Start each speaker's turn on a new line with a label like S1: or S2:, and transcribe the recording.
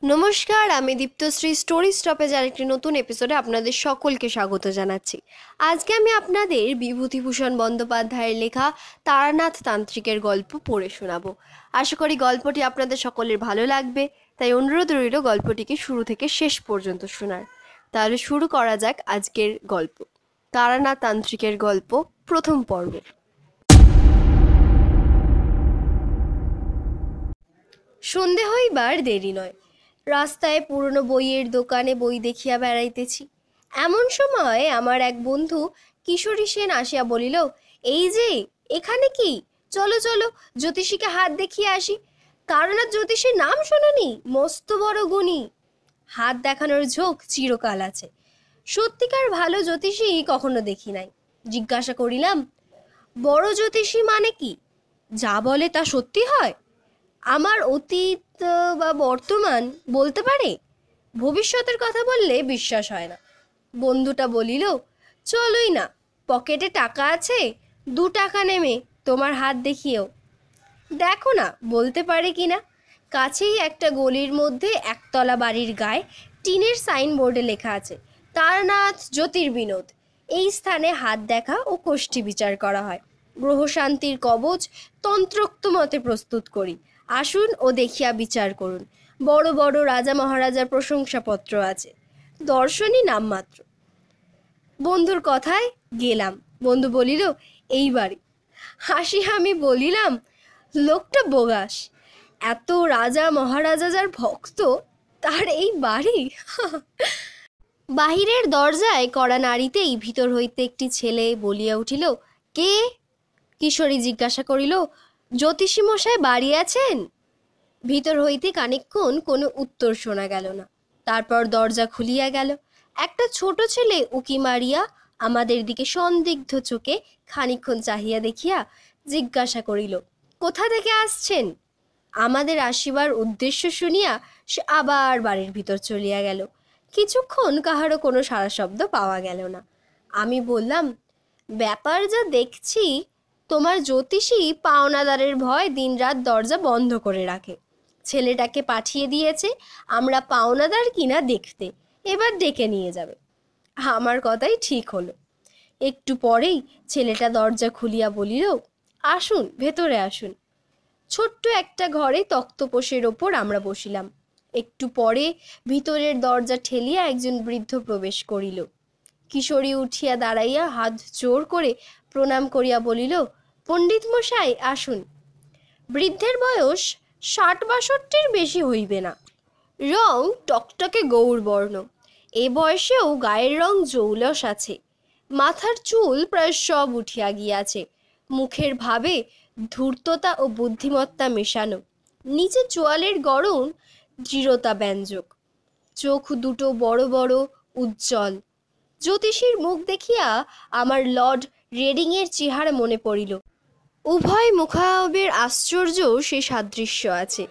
S1: নমস্কার, আমি দীপ্তশ্রী স্টোরি স্টপেজের একটি নতুন এপিসোডে আপনাদের সকলকে স্বাগত জানাচ্ছি। আজকে আমি আপনাদের বিভূতিভূষণ বন্দ্যোপাধ্যায়ের লেখা তারানাথ তান্ত্রিকের গল্প পড়ে শোনাবো। আশা করি গল্পটি আপনাদের সকলের ভালো লাগবে, তাই অনুরোধ রইল গল্পটিকে শুরু থেকে শেষ পর্যন্ত শোনার। তাহলে শুরু করা যাক আজকের গল্প, তারানাথ তান্ত্রিকের গল্প, প্রথম পর্ব। সন্ধে হইবার দেরি নয়। রাস্তায় পুরনো বইয়ের দোকানে বই দেখিয়া বেড়াইতেছি। এমন সময় আমার এক বন্ধু কিশোরী সেন আসিয়া বলিল, এই যে এখানে কি, চলো চলো জ্যোতিষীকে হাত দেখিয়ে আসি। তারানাথ জ্যোতিষীর নাম শোনোনি? মস্ত বড় গুণী। হাত দেখানোর ঝোঁক চিরকাল আছে, সত্যিকার ভালো জ্যোতিষী কখনো দেখি নাই। জিজ্ঞাসা করিলাম, বড় জ্যোতিষী মানে কি? যা বলে তা সত্যি হয়? আমার অতীত বা বর্তমান বলতে পারে, ভবিষ্যতের কথা বললে বিশ্বাস হয় না। বন্ধুটা বলিল, চলোই না, পকেটে টাকা আছে, 2 টাকা নেমে তোমার হাত দেখিয়েও দেখো না বলতে পারে কিনা। কাছেই একটা গলির মধ্যে একতলা বাড়ির গায়ে টিনের সাইনবোর্ডে লেখা আছে, তারানাথ জ্যোতির্বিনোদ। এই স্থানে হাত দেখা ও কোষ্ঠী বিচার করা হয়। গ্রহশান্তির কবচ তন্ত্রোক্ত মতে প্রস্তুত করি, আসুন ও দেখিয়া বিচার করুন। বড় বড় রাজা মহারাজার প্রশংসাপত্র আছে, দর্শনই নামমাত্র। বন্ধুর কথায় গেলাম। বন্ধু বলিল, এই বাড়ি। হাসি আমি বলিলাম, লোকটা বোগাস, এত রাজা মহারাজা যার ভক্ত, তার এই বাড়ি? বাহিরের দরজায় কড়া নাড়িতেই ভিতর হইতে একটি ছেলে বলিয়া উঠিল, কে? কিশোরী জিজ্ঞাসা করিল, জ্যোতিষী মশাই বাড়ি আছেন? ভিতর হইতে খানিকক্ষণ কোনো উত্তর শোনা গেল না। তারপর দরজা খুলিয়া গেল। একটা ছোট ছেলে উকি মারিয়া আমাদের দিকে সন্দিগ্ধ চোখে খানিকক্ষণ চাহিয়া দেখিয়া জিজ্ঞাসা করিল, কোথা থেকে আসছেন? আমাদের আসিবার উদ্দেশ্য শুনিয়া সে আবার বাড়ির ভিতর চলিয়া গেল। কিছুক্ষণ কাহারও কোনো সাড়া শব্দ পাওয়া গেল না। আমি বললাম, ব্যাপার যা দেখছি, তোমার জ্যোতিষী পাওনাদারের ভয় দিনরাত দরজা বন্ধ করে রাখে। ছেলেটাকে পাঠিয়ে দিয়েছে আমরা পাওনাদার কিনা দেখতে, এবার ডেকে নিয়ে যাবে। আমার কথাই ঠিক হলো। একটু পরেই ছেলেটা দরজা খুলিয়া বলিল, আসুন ভেতরে আসুন। ছোট্ট একটা ঘরে তক্তপোষের ওপর আমরা বসিলাম। একটু পরে ভিতরের দরজা ঠেলিয়া একজন বৃদ্ধ প্রবেশ করিল। কিশোরী উঠিয়া দাঁড়াইয়া হাত জোর করে প্রণাম করিয়া বলিল, পণ্ডিত মশাই আসুন। বৃদ্ধের বয়স 60-62 বেশি হইবে না। রং টকটকে গৌরবর্ণ। এ বয়সেও গায়ের রং জৌলস আছে। মাথার চুল প্রায় সব উঠিয়া গিয়াছে। মুখের ভাবে ধূর্ততা ও বুদ্ধিমত্তা মেশানো। নিচে চোয়ালের গড়ন দৃঢ়তা ব্যঞ্জক। চোখ দুটো বড় বড়, উজ্জ্বল। জ্যোতিষীর মুখ দেখিয়া আমার লর্ড রেডিংয়ের চেহারা মনে পড়িল। উভয় মুখাবয়বের আশ্চর্য সে সাদৃশ্য আছে।